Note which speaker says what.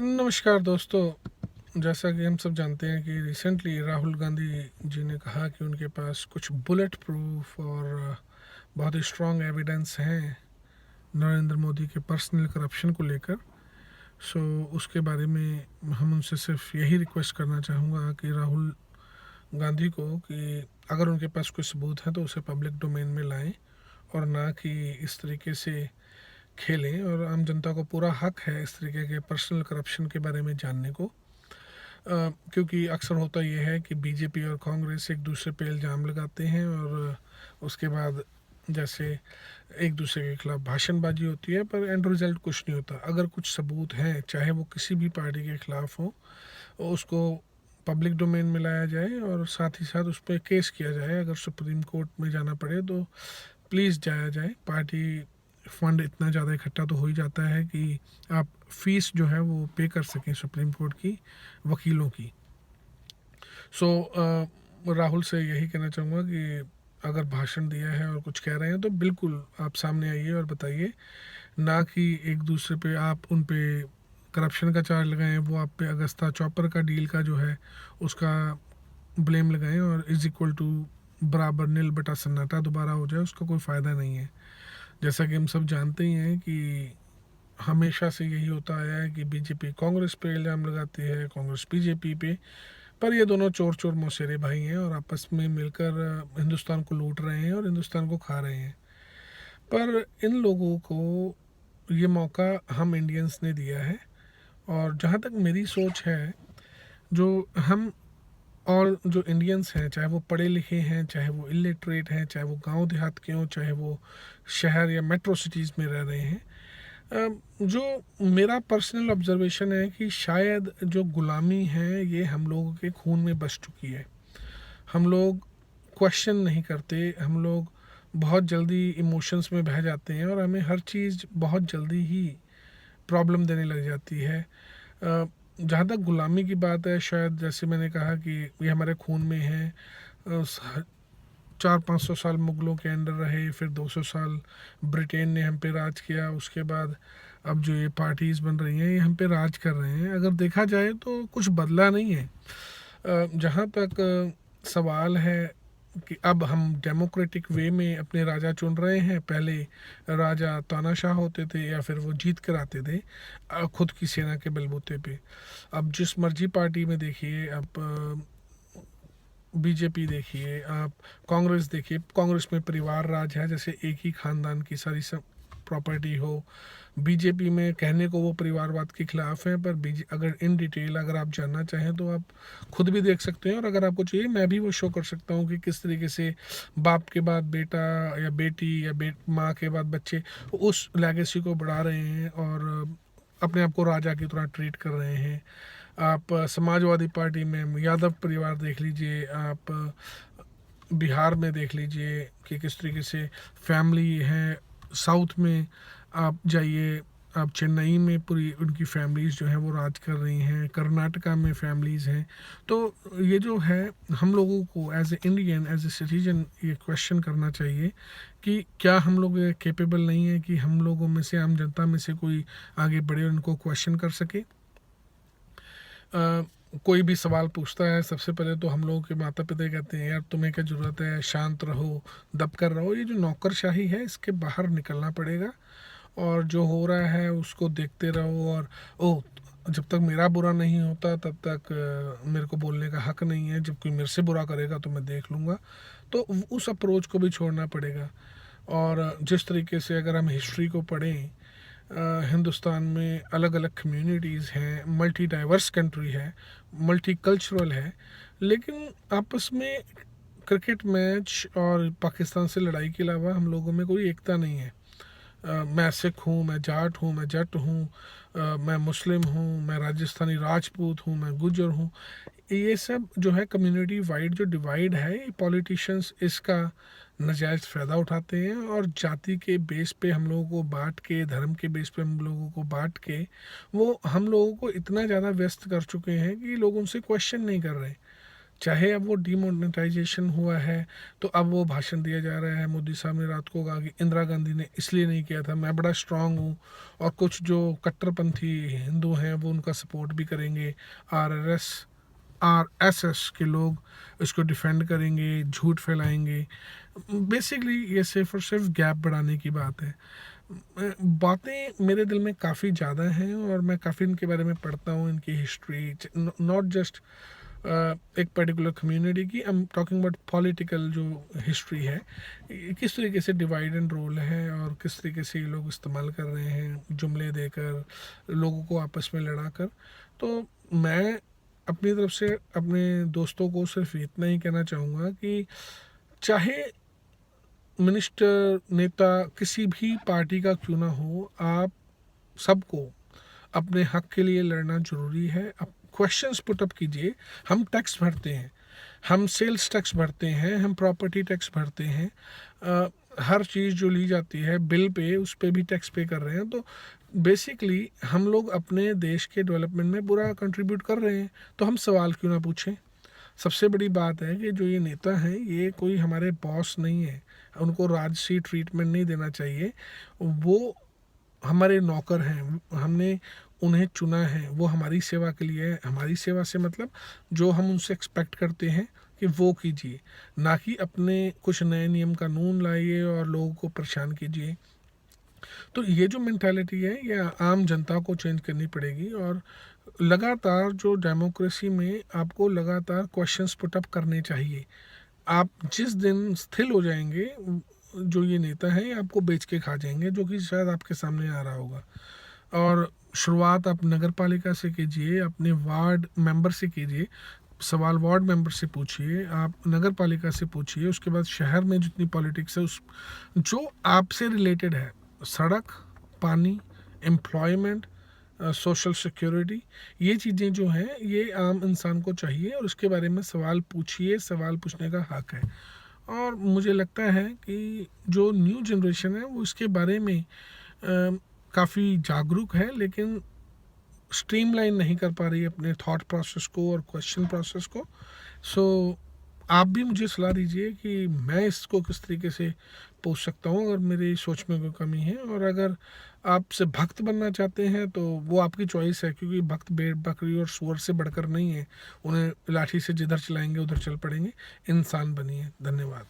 Speaker 1: नमस्कार दोस्तों। जैसा कि हम सब जानते हैं कि रिसेंटली राहुल गांधी जी ने कहा कि उनके पास कुछ बुलेट प्रूफ और बहुत ही स्ट्रॉन्ग एविडेंस हैं नरेंद्र मोदी के पर्सनल करप्शन को लेकर। सो उसके बारे में हम उनसे सिर्फ यही रिक्वेस्ट करना चाहूँगा कि राहुल गांधी को कि अगर उनके पास कोई सबूत है तो उसे पब्लिक डोमेन में लाएं और ना कि इस तरीके से खेलें। और आम जनता को पूरा हक है इस तरीके के पर्सनल करप्शन के बारे में जानने को, क्योंकि अक्सर होता यह है कि बीजेपी और कांग्रेस एक दूसरे पे इल्ज़ाम लगाते हैं और उसके बाद जैसे एक दूसरे के खिलाफ भाषणबाजी होती है, पर एंड रिजल्ट कुछ नहीं होता। अगर कुछ सबूत हैं, चाहे वो किसी भी पार्टी के खिलाफ हो, उसको पब्लिक डोमेन में लाया जाए और साथ ही साथ उस पर केस किया जाए। अगर सुप्रीम कोर्ट में जाना पड़े तो प्लीज़ जाया जाए। पार्टी फंड इतना ज़्यादा इकट्ठा तो हो ही जाता है कि आप फीस जो है वो पे कर सकें सुप्रीम कोर्ट की वकीलों की। राहुल से यही कहना चाहूँगा कि अगर भाषण दिया है और कुछ कह रहे हैं तो बिल्कुल आप सामने आइए और बताइए, ना कि एक दूसरे पे आप उन पे करप्शन का चार्ज लगाएं, वो आप पे अगस्ता चॉपर का डील का जो है उसका ब्लेम लगाएं और इज इक्वल टू बराबर नील बटा सन्नाटा दोबारा हो जाए। उसका कोई फ़ायदा नहीं है। जैसा कि हम सब जानते ही हैं कि हमेशा से यही होता आया है कि बीजेपी कांग्रेस पे इल्ज़ाम लगाती है, कांग्रेस बीजेपी पे, पर ये दोनों चोर चोर मौसेरे भाई हैं और आपस में मिलकर हिंदुस्तान को लूट रहे हैं और हिंदुस्तान को खा रहे हैं। पर इन लोगों को ये मौका हम इंडियंस ने दिया है। और जहाँ तक मेरी सोच है, जो हम और जो इंडियंस हैं, चाहे वो पढ़े लिखे हैं, चाहे वो इलिटरेट हैं, चाहे वो गांव देहात के हों, चाहे वो शहर या मेट्रो सिटीज़ में रह रहे हैं, जो मेरा पर्सनल ऑब्जर्वेशन है कि शायद जो गुलामी है ये हम लोगों के खून में बस चुकी है। हम लोग क्वेश्चन नहीं करते, हम लोग बहुत जल्दी इमोशंस में बह जाते हैं और हमें हर चीज़ बहुत जल्दी ही प्रॉब्लम देने लग जाती है। जहाँ तक गुलामी की बात है, शायद जैसे मैंने कहा कि ये हमारे खून में है। 400-500 साल मुग़लों के अंडर रहे, फिर 200 साल ब्रिटेन ने हम पे राज किया, उसके बाद अब जो ये पार्टीज़ बन रही हैं ये हम पे राज कर रहे हैं। अगर देखा जाए तो कुछ बदला नहीं है। जहाँ तक सवाल है कि अब हम डेमोक्रेटिक वे में अपने राजा चुन रहे हैं। पहले राजा तानाशाह होते थे या फिर वो जीत कर आते थे खुद की सेना के बलबूते पे। अब जिस मर्जी पार्टी में देखिए, अब बीजेपी देखिए, आप कांग्रेस देखिए, कांग्रेस में परिवार राज है, जैसे एक ही खानदान की सारी सब प्रॉपर्टी हो। बीजेपी में कहने को वो परिवारवाद के खिलाफ हैं, पर अगर इन डिटेल अगर आप जानना चाहें तो आप खुद भी देख सकते हैं। और अगर आपको चाहिए मैं भी वो शो कर सकता हूँ कि किस तरीके से बाप के बाद बेटा या बेटी या माँ के बाद बच्चे उस लेगेसी को बढ़ा रहे हैं और अपने आप को राजा की तरह ट्रीट कर रहे हैं। आप समाजवादी पार्टी में यादव परिवार देख लीजिए, आप बिहार में देख लीजिए कि किस तरीके से फैमिली है। साउथ में आप जाइए, आप चेन्नई में पूरी उनकी फैमिलीज़ जो हैं वो राज कर रही हैं। कर्नाटका में फैमिलीज़ हैं। तो ये जो है, हम लोगों को as a Indian, as a citizen ये क्वेश्चन करना चाहिए कि क्या हम लोग कैपेबल नहीं है कि हम लोगों में से, आम जनता में से कोई आगे बढ़े और उनको क्वेश्चन कर सके। कोई भी सवाल पूछता है, सबसे पहले तो हम लोगों के माता पिता कहते हैं यार तुम्हें क्या ज़रूरत है, शांत रहो, दब कर रहो। ये जो नौकरशाही है इसके बाहर निकलना पड़ेगा और जो हो रहा है उसको देखते रहो। और ओह, जब तक मेरा बुरा नहीं होता तब तक मेरे को बोलने का हक नहीं है, जब कोई मेरे से बुरा करेगा तो मैं देख लूँगा। तो उस अप्रोच को भी छोड़ना पड़ेगा। और जिस तरीके से अगर हम हिस्ट्री को पढ़ें, हिंदुस्तान में अलग अलग कम्युनिटीज़ हैं, मल्टी डाइवर्स कंट्री है, मल्टी कल्चरल है, लेकिन आपस में क्रिकेट मैच और पाकिस्तान से लड़ाई के अलावा हम लोगों में कोई एकता नहीं है। मैं सिख हूँ, मैं जाट हूँ, मैं जट हूँ, मैं मुस्लिम हूँ, मैं राजस्थानी राजपूत हूँ, मैं गुजर हूँ। ये सब जो है कम्युनिटी वाइड जो डिवाइड है, ये पॉलिटिशियंस इसका नाजायज़ फ़ायदा उठाते हैं और जाति के बेस पे हम लोगों को बांट के, धर्म के बेस पे हम लोगों को बांट के, वो हम लोगों को इतना ज़्यादा व्यस्त कर चुके हैं कि लोग उनसे क्वेश्चन नहीं कर रहे। चाहे अब वो डीमोनेटाइजेशन हुआ है, तो अब वो भाषण दिया जा रहा है। मोदी साहब ने रात को कहा कि इंदिरा गांधी ने इसलिए नहीं किया था, मैं बड़ा स्ट्रांग हूँ। और कुछ जो कट्टरपंथी हिंदू हैं वो उनका सपोर्ट भी करेंगे। आरएसएस के लोग इसको डिफेंड करेंगे, झूठ फैलाएंगे। बेसिकली ये सिर्फ और सिर्फ गैप बढ़ाने की बात है। बातें मेरे दिल में काफ़ी ज़्यादा हैं और मैं काफ़ी इनके बारे में पढ़ता हूँ, इनकी हिस्ट्री, नॉट जस्ट एक पर्टिकुलर कम्युनिटी की, I am talking about political जो हिस्ट्री है, किस तरीके से डिवाइड एंड रूल है और किस तरीके से ये लोग इस्तेमाल कर रहे हैं जुमले देकर, लोगों को आपस में लड़ा कर। तो मैं अपनी तरफ से अपने दोस्तों को सिर्फ इतना ही कहना चाहूँगा कि चाहे मिनिस्टर, नेता किसी भी पार्टी का क्यों ना हो, आप सबको अपने हक के लिए लड़ना ज़रूरी है। अब क्वेश्चंस पुटअप कीजिए। हम टैक्स भरते हैं, हम सेल्स टैक्स भरते हैं, हम प्रॉपर्टी टैक्स भरते हैं, हर चीज़ जो ली जाती है बिल पे, उस पर भी टैक्स पे कर रहे हैं। तो बेसिकली हम लोग अपने देश के डेवलपमेंट में पूरा कंट्रीब्यूट कर रहे हैं, तो हम सवाल क्यों ना पूछें। सबसे बड़ी बात है कि जो ये नेता हैं ये कोई हमारे बॉस नहीं है, उनको राजसी ट्रीटमेंट नहीं देना चाहिए। वो हमारे नौकर हैं, हमने उन्हें चुना है, वो हमारी सेवा के लिए है। हमारी सेवा से मतलब जो हम उनसे एक्सपेक्ट करते हैं कि वो कीजिए, ना कि अपने कुछ नए नियम कानून लाइए और लोगों को परेशान कीजिए। तो ये जो मेंटालिटी है ये आम जनता को चेंज करनी पड़ेगी। और लगातार जो डेमोक्रेसी में आपको लगातार क्वेश्चंस पुटअप करने चाहिए। आप जिस दिन स्थिर हो जाएंगे, जो ये नेता हैं ये आपको बेच के खा जाएंगे, जो कि शायद आपके सामने आ रहा होगा। और शुरुआत आप नगर पालिका से कीजिए, अपने वार्ड मेंबर से कीजिए, सवाल वार्ड मेंबर से पूछिए, आप नगर पालिका से पूछिए, उसके बाद शहर में जितनी पॉलिटिक्स है उस जो आपसे रिलेटेड है, सड़क, पानी, एम्प्लॉयमेंट, सोशल सिक्योरिटी, ये चीज़ें जो हैं ये आम इंसान को चाहिए और उसके बारे में सवाल पूछिए, सवाल पूछने का हक है। और मुझे लगता है कि जो न्यू जनरेशन है वो इसके बारे में काफ़ी जागरूक है, लेकिन स्ट्रीमलाइन नहीं कर पा रही है अपने थॉट प्रोसेस को और क्वेश्चन प्रोसेस को। सो आप भी मुझे सलाह दीजिए कि मैं इसको किस तरीके से पूछ सकता हूँ अगर मेरी सोच में कोई कमी है। और अगर आपसे भक्त बनना चाहते हैं तो वो आपकी चॉइस है, क्योंकि भक्त भेड़ बकरी और सूअर से बढ़कर नहीं है, उन्हें लाठी से जिधर चलाएंगे उधर चल पड़ेंगे। इंसान बनिए। धन्यवाद।